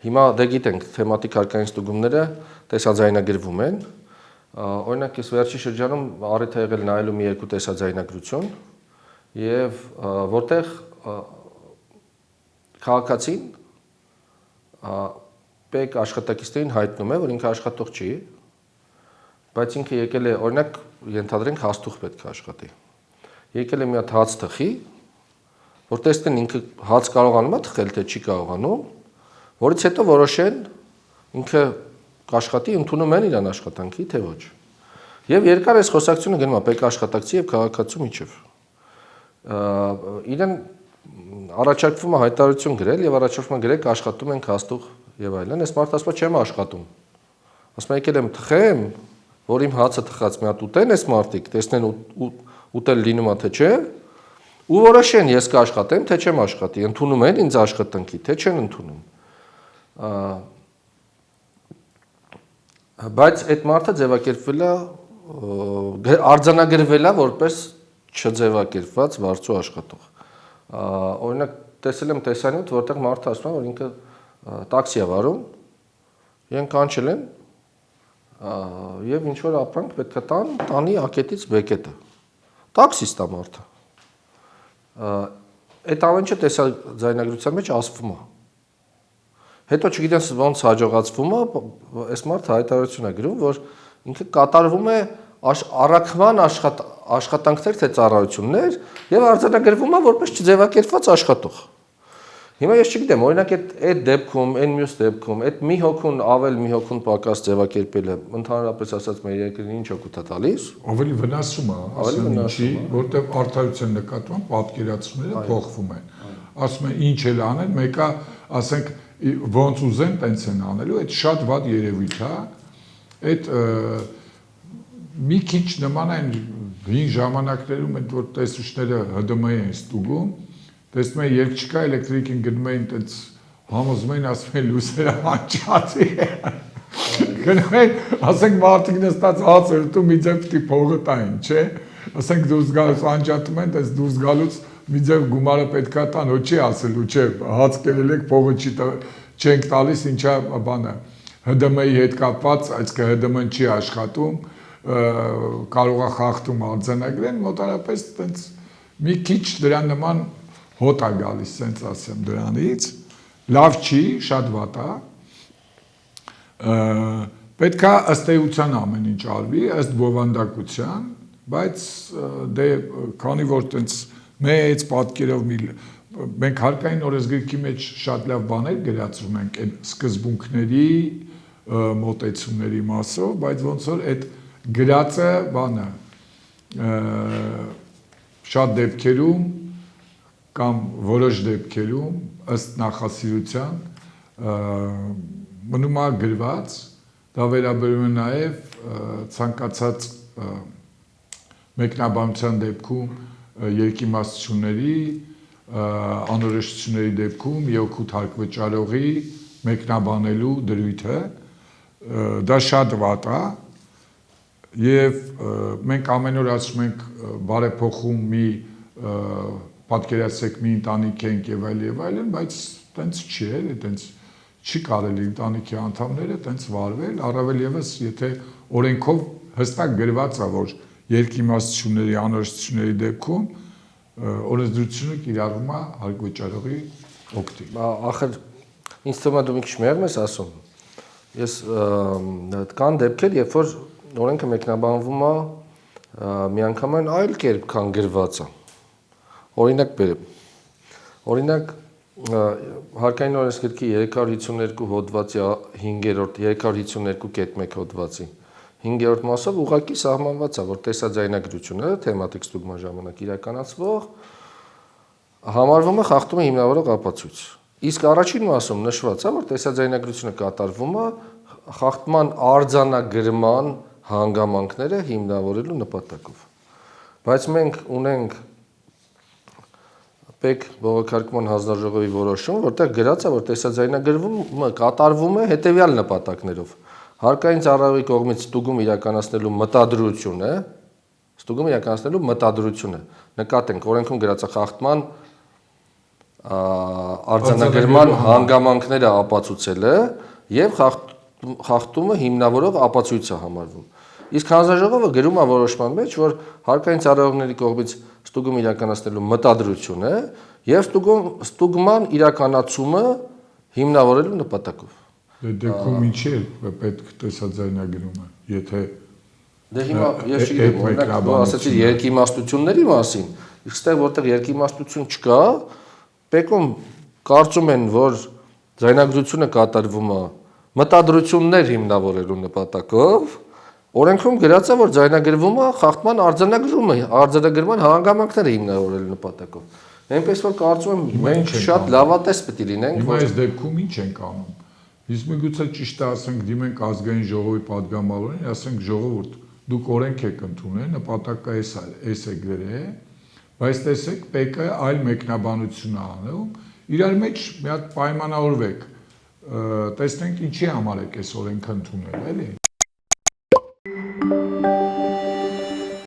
Հիմա դե գիտենք, թեմատիկ հարկային ստուգումները տեսաձայնագրվում են։ Օրինակ, ես վերջի շրջանում առիթ ա եղել նայելու մի երկու տեսաձայնագրություն եւ որտեղ քաղաքացին պետք աշխատակիցներին հայտնում է, որ ինքը աշխատող չի, բայց ինքը եկել է, օրինակ, ենթադրենք հաստուղ պետք է աշխատի։ Եկել է մի հատ հաց թխի, որ տեսնեն ինքը հաց կարողանում է թխել, թե չի կարողանում, որից հետո որոշեն ինքը կաշխատի, ընդունում են իրան աշխատանքի, թե ոչ։ Եվ երկար այս խոսակցությունը գնում է պետք աշխատակցի եւ քաղաքացու միջև։ Իրեն առաջարկվում է հայտարարություն գրել եւ առաջարկվում է գրել աշխատում ենք հաստուղ եւ այլն։ Այս մարդը ասում է չեմ աշխատում։ Ասում է եկել եմ թխեմ, որ իմ հացը թխած մի հատ ուտեն այս մարդիկ, տեսնեն ուտել լինում է թե չէ, ու որոշեն ես կաշխատեմ, թե չեմ աշխատի, ընդունում են ինձ աշխատանքի, թե չեն ընդունում։ Բայց այդ մարդը ձևակերպվել է, արձանագրվել է որպես չձևակերպված վարձու աշխատող։ Օրինակ տեսել եմ տեսանյութ, որտեղ մարդը ասում է, որ ինքը տաքսի է վարում, իրեն կանչել են եւ ինչ որ ապրանք պետք է տանի ակետից բեկետը։ Տաքսիստ է մարդը։ Այդ ամեն ինչը տեսաձայնագրության մեջ ասվում է։ Հետո չգիտեմ ոնց հաջողացվում է, այս մարդը հայտարարություն է գրում, որ ինքը կատարվում է առաքման աշխատանքներ թե ծառայություններ եւ արձանագրվում է որպես չձևակերպված աշխատող։ Հիմա ես չգիտեմ, օրինակ այդ դեպքում, այն մյուս դեպքում, այդ մի հոգուն ավել, մի հոգուն պակաս ձևակերպելը, ընդհանրապես ասած մեր երկրին ինչ օգուտ է տալիս։ Ավելի վնասում է, ասեմ ինչի, որտեղ արդարության նկատմամբ պատկերացումները փոխվում են։ Ասում են ինչ էլ անեն, մեկը ասենք ոնց ուզեն, տենց են անելու, այդ շատ վատ երևույթ է։ Այդ մի քիչ նման են հին ժամանակներում այդ որ տեսուչները ՀԴՄ են ստուգում, տեսնում են երբ չկա էլեկտրիկին գնում էին տենց համոզում են ասում են լույսերը անջատի գնում են ասենք մարդիկ նստած հաց ուտում մի ձև պիտի փողը տային, չէ, ասենք դուրս գալուց անջատում են, տես դուրս գալուց մի ձև գումարը պետքա տան, հո չի ասելու, չէ, հաց կերել եք, փողը չենք տալիս, ինչա բանը ՀԴՄ-ի հետ կապված, այսինքն ՀԴՄ-ն չի աշխատում, կարող է խախտում արձանագրեն, մոտարապես տենց մի քիչ դրա նման հոտ է գալիս, սենց ասեմ դրանից, լավ չի, շատ վատ է, պետք է ըստ էության ամեն ինչ արվի, ըստ բովանդակության, բայց դե քանի որ տենց մեծ պատկերով մենք հարկային օրենսգրքի մեջ շատ լավ բաներ գրածում ենք այն սկզբունքների մոտեցումների մասով, բայց ոնց որ այդ գրածը բանը շատ դեպքերում կամ որոշ դեպքերում ըստ նախասիրության մնում է գրված, դա վերաբերում է նաև ցանկացած մեկնաբանության դեպքում երկիմաստությունների, անորոշությունների դեպքում երկու հարկվճարողի մեկնաբանելու դրույթը, դա շատ վատ է եւ մենք ամեն օր ասում ենք բարեփոխում մի պատկերացրեք մի ընտանիք ենք եւ այլն, բայց տենց չի էլի, տենց չի կարելի ընտանիքի անդամները տենց վարվել, առավել եւս եթե օրենքով հստակ գրված է, որ երկիմաստությունների, անորոշությունների դեպքում օրենսդրությունը կիրառվում է հարկվճարողի օգտին։ Ախր ինձ թվում է դու մի քիչ մեղմ ես ասում։ Ես կան դեպքեր, երբ որ օրենքը մեկնաբանվում է միանգամայն այլ կերպ, քան գրված է։ Օրինակ բերեմ։ Օրինակ հարկային օրենսգրքի 352 հոդվածի 5-րդ 352.1 հոդվածի 5-րդ մասով ուղղակի սահմանված է, որ տեսաձայնագրությունը թեմատիկ ստուգման ժամանակ իրականացվող համարվում է խախտում է հիմնավորող ապացույց։ Իսկ առաջին մասում նշված է, որ տեսաձայնագրությունը կատարվում է խախտման արձանագրման հանգամանքները հիմնավորելու նպատակով։ Բայց մենք ունենք պետք բողոքարկման հանձնաժողովի որոշում, որտեղ գրած է, որ տեսաձայնագրումը կատարվում է հետևյալ նպատակներով։ Հարկային ծառայողի կողմից ստուգում իրականացնելու մտադրությունը, նկատենք օրենքում գրած է խախտման արձանագրման հանգամանքները ապացուցելը եւ խախտումը հիմնավորող ապացույց է համարվում։ Իսկ հանձնաժողովը գրում է որոշման մեջ, որ հարկային ծառայողների կողմից ստուգում իրականացնելու մտադրություն է եւ ստուգման իրականացումը հիմնավորելու նպատակով։ Դեպքում ինչի է պետք տեսաձայնագրումը, եթե Դե հիմա ես չգիտեմ, օրինակ դու ասացիր երկիմաստությունների մասին, իսկ այստեղ որտեղ երկիմաստություն չկա, ՊԵԿ-ում կարծում են, որ ձայնագրությունը կատարվում է մտադրություններ հիմնավորելու նպատակով, օրենքում գրած է, որ ձայնագրվում է խախտման արձանագրման հանգամանքները հիմնավորելու նպատակով։ Այնպես որ կարծում եմ մենք շատ լավատես պետք է լինենք, Հիմա այս դեպքում ինչ ենք անում։ Իսկ միգուցե ճիշտ է ասենք դիմենք ազգային ժողովի падգամավորին, ասենք ժողովուրդ, դուք օրենք եք ընդունել, նպատակը էս է գրել, բայց տեսեք ՊԵԿ-ը այլ մեկնաբանություն է անում, իրար մեջ մի հատ պայմանավորվեք, տեսնենք ինչի համար եք այս օրենքը ընդունել, էլի։